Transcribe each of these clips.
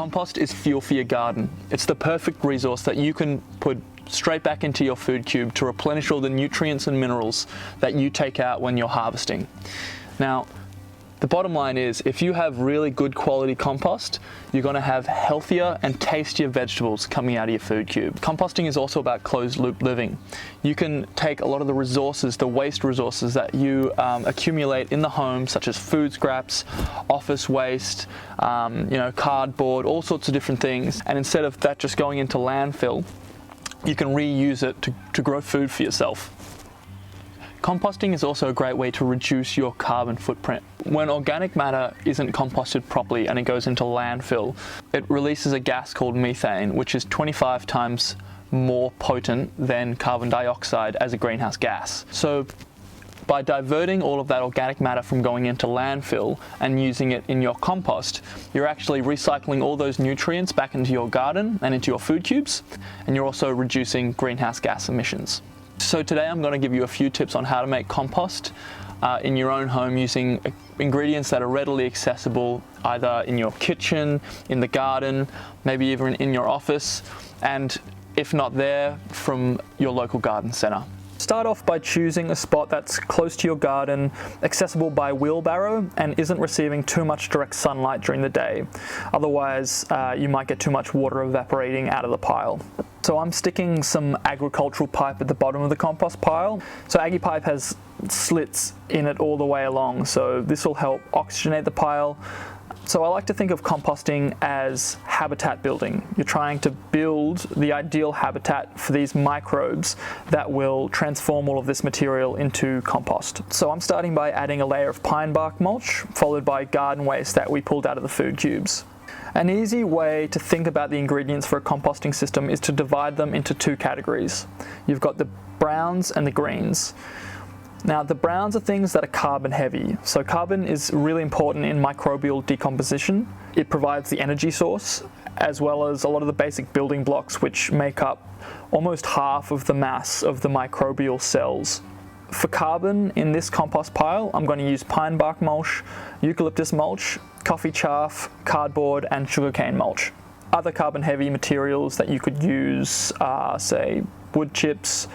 Compost is fuel for your garden. It's the perfect resource that you can put straight back into your food cube to replenish all the nutrients and minerals that you take out when you're harvesting. Now, the bottom line is, if you have really good quality compost, you're going to have healthier and tastier vegetables coming out of your food cube. Composting is also about closed loop living. You can take a lot of the resources, the waste resources that you accumulate in the home, such as food scraps, office waste, cardboard, all sorts of different things. And instead of that just going into landfill, you can reuse it to grow food for yourself. Composting is also a great way to reduce your carbon footprint. When organic matter isn't composted properly and it goes into landfill, it releases a gas called methane, which is 25 times more potent than carbon dioxide as a greenhouse gas. So by diverting all of that organic matter from going into landfill and using it in your compost, you're actually recycling all those nutrients back into your garden and into your food cubes, and you're also reducing greenhouse gas emissions. So today I'm going to give you a few tips on how to make compost in your own home using ingredients that are readily accessible either in your kitchen, in the garden, maybe even in your office, and if not there, from your local garden centre. Start off by choosing a spot that's close to your garden, accessible by wheelbarrow, and isn't receiving too much direct sunlight during the day. Otherwise, you might get too much water evaporating out of the pile. So I'm sticking some agricultural pipe at the bottom of the compost pile. So Aggie pipe has slits in it all the way along, so this will help oxygenate the pile. So I like to think of composting as habitat building. You're trying to build the ideal habitat for these microbes that will transform all of this material into compost. So I'm starting by adding a layer of pine bark mulch, followed by garden waste that we pulled out of the food cubes. An easy way to think about the ingredients for a composting system is to divide them into two categories. You've got the browns and the greens. Now, the browns are things that are carbon heavy. So carbon is really important in microbial decomposition. It provides the energy source, as well as a lot of the basic building blocks which make up almost half of the mass of the microbial cells. For carbon in this compost pile, I'm going to use pine bark mulch, eucalyptus mulch, coffee chaff, cardboard, and sugarcane mulch. Other carbon heavy materials that you could use are, say, wood chips,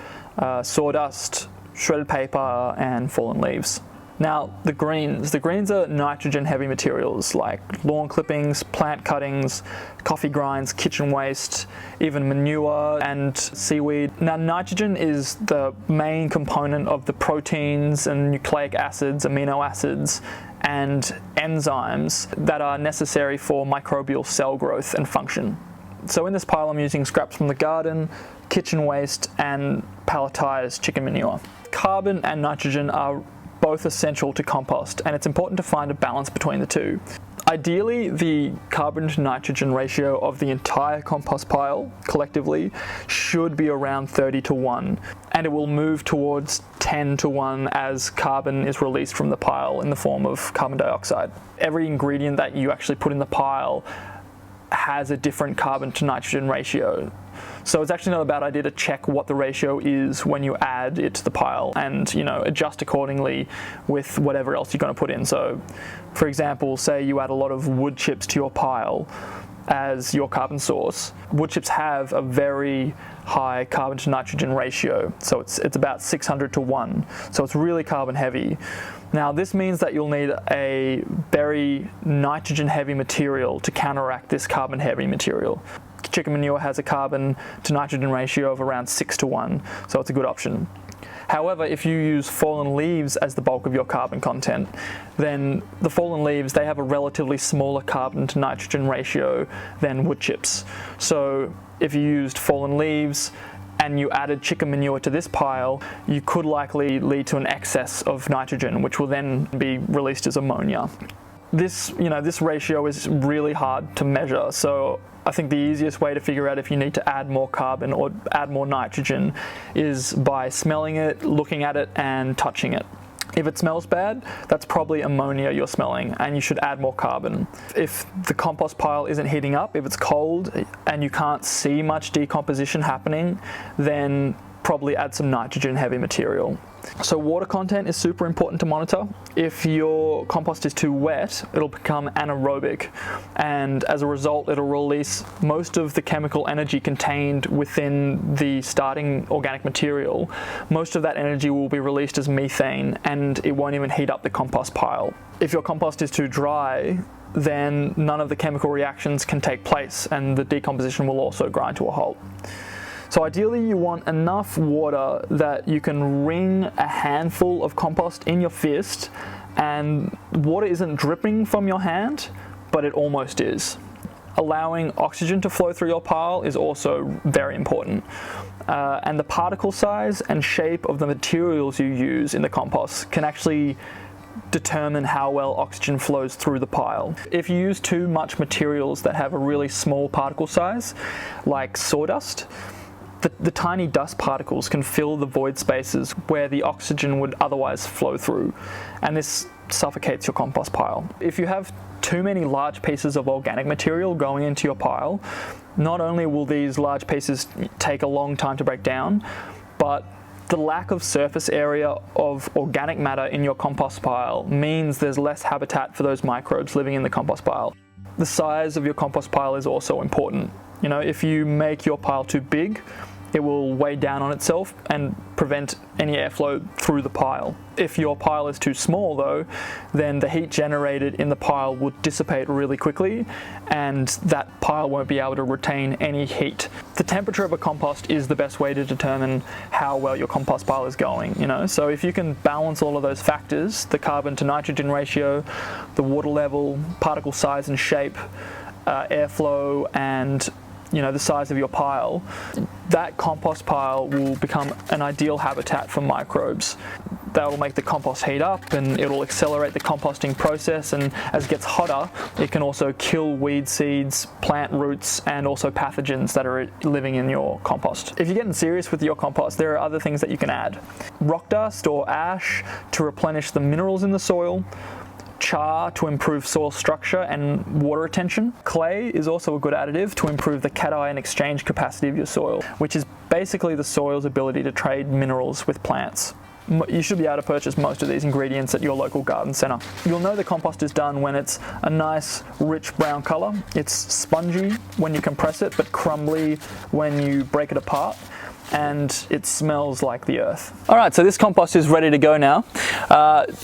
sawdust, shredded paper, and fallen leaves. Now, the greens are nitrogen heavy materials like lawn clippings, plant cuttings, coffee grinds, kitchen waste, even manure and seaweed. Now, nitrogen is the main component of the proteins and nucleic acids, amino acids, and enzymes that are necessary for microbial cell growth and function. So in this pile I'm using scraps from the garden, kitchen waste, and palletized chicken manure. Carbon and nitrogen are both essential to compost, and it's important to find a balance between the two. Ideally, the carbon to nitrogen ratio of the entire compost pile collectively should be around 30:1, and it will move towards 10:1 as carbon is released from the pile in the form of carbon dioxide. Every ingredient that you actually put in the pile has a different carbon to nitrogen ratio. So it's actually not a bad idea to check what the ratio is when you add it to the pile and, adjust accordingly with whatever else you're going to put in. So, for example, say you add a lot of wood chips to your pile as your carbon source. Wood chips have a very high carbon to nitrogen ratio, so it's about 600:1, so it's really carbon heavy. Now, this means that you'll need a very nitrogen heavy material to counteract this carbon heavy material. Chicken manure has a carbon to nitrogen ratio of around 6:1, so it's a good option. However, if you use fallen leaves as the bulk of your carbon content, then the fallen leaves, they have a relatively smaller carbon to nitrogen ratio than wood chips. So if you used fallen leaves and you added chicken manure to this pile, you could likely lead to an excess of nitrogen, which will then be released as ammonia. This ratio is really hard to measure, so I think the easiest way to figure out if you need to add more carbon or add more nitrogen is by smelling it, looking at it, and touching it. If it smells bad, that's probably ammonia you're smelling, and you should add more carbon. If the compost pile isn't heating up, if it's cold and you can't see much decomposition happening, then probably add some nitrogen heavy material. So water content is super important to monitor. If your compost is too wet, it'll become anaerobic, and as a result it'll release most of the chemical energy contained within the starting organic material. Most of that energy will be released as methane, and it won't even heat up the compost pile. If your compost is too dry, then none of the chemical reactions can take place, and the decomposition will also grind to a halt. So ideally you want enough water that you can wring a handful of compost in your fist, and water isn't dripping from your hand, but it almost is. Allowing oxygen to flow through your pile is also very important. And the particle size and shape of the materials you use in the compost can actually determine how well oxygen flows through the pile. If you use too much materials that have a really small particle size, like sawdust, the tiny dust particles can fill the void spaces where the oxygen would otherwise flow through, and this suffocates your compost pile. If you have too many large pieces of organic material going into your pile, not only will these large pieces take a long time to break down, but the lack of surface area of organic matter in your compost pile means there's less habitat for those microbes living in the compost pile. The size of your compost pile is also important. You know, if you make your pile too big, it will weigh down on itself and prevent any airflow through the pile. If your pile is too small though, then the heat generated in the pile will dissipate really quickly, and that pile won't be able to retain any heat. The temperature of a compost is the best way to determine how well your compost pile is going, you know. So if you can balance all of those factors, the carbon to nitrogen ratio, the water level, particle size and shape, airflow, and the size of your pile, that compost pile will become an ideal habitat for microbes. That will make the compost heat up, and it'll accelerate the composting process, and as it gets hotter, it can also kill weed seeds, plant roots, and also pathogens that are living in your compost. If you're getting serious with your compost, there are other things that you can add. Rock dust or ash to replenish the minerals in the soil, char to improve soil structure and water retention. Clay is also a good additive to improve the cation exchange capacity of your soil, which is basically the soil's ability to trade minerals with plants. You should be able to purchase most of these ingredients at your local garden centre. You'll know the compost is done when it's a nice rich brown colour. It's spongy when you compress it, but crumbly when you break it apart, and it smells like the earth. All right, so this compost is ready to go now.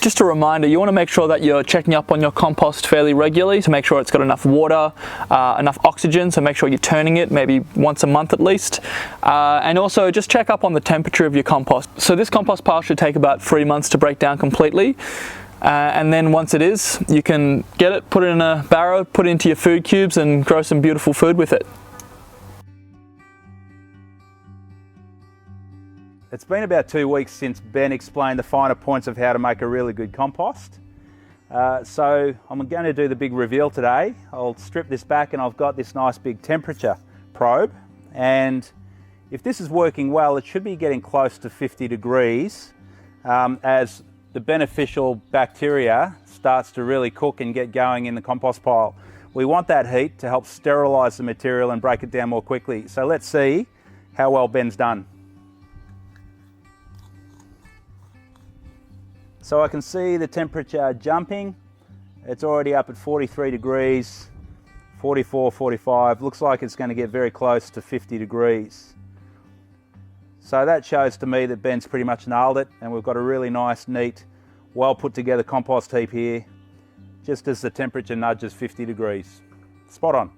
Just a reminder, you want to make sure that you're checking up on your compost fairly regularly to make sure it's got enough water, enough oxygen, so make sure you're turning it maybe once a month at least. And also just check up on the temperature of your compost. So this compost pile should take about 3 months to break down completely. And then once it is, you can get it, put it in a barrow, put it into your food cubes and grow some beautiful food with it. It's been about 2 weeks since Ben explained the finer points of how to make a really good compost. So I'm going to do the big reveal today. I'll strip this back, and I've got this nice big temperature probe. And if this is working well, it should be getting close to 50 degrees as the beneficial bacteria starts to really cook and get going in the compost pile. We want that heat to help sterilise the material and break it down more quickly. So let's see how well Ben's done. So I can see the temperature jumping. It's already up at 43 degrees, 44, 45. Looks like it's going to get very close to 50 degrees. So that shows to me that Ben's pretty much nailed it, and we've got a really nice, neat, well put together compost heap here, just as the temperature nudges 50 degrees. Spot on.